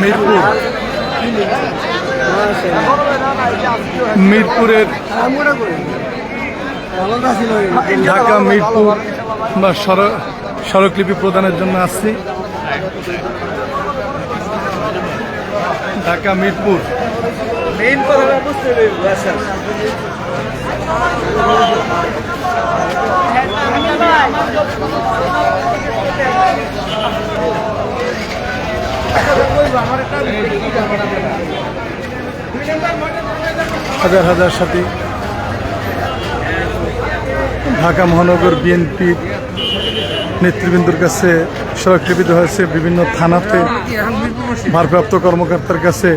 মিরপুর মিরপুরের ঢাকা মিরপুর বা স্মারকলিপি প্রদানের জন্য আসছি। ঢাকা মিরপুর মেইন কথা বুঝতে হাজার হাজার সাথী ঢাকা মহানগর বিএনপির নেতৃবৃন্দর কাছে স্মারকলিপি দেওয়া হয়েছে। বিভিন্ন থানাতে ভারপ্রাপ্ত কর্মকর্তার কাছে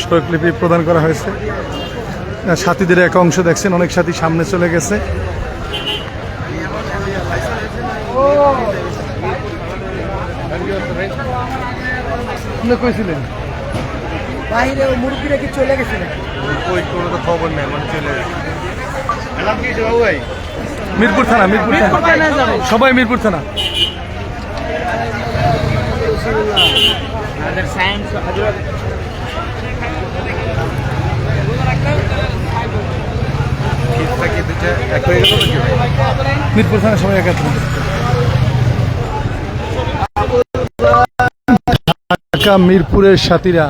স্মারকলিপি প্রদান করা হয়েছে। সাথীদের এক অংশ দেখছেন, অনেক সাথী সামনে চলে গেছে। কইছিলেন বাইরে মুরগিরা কি চলে গেছে নাকি? ওই কোনো তো খবর নেই, মানে চলে গেছে। মিরপুর থানা, মিরপুর থানা, সবাই মিরপুর থানা। মিরপুর থানা সবাই একাত্র। ঢাকা মিরপুরের সাথীরা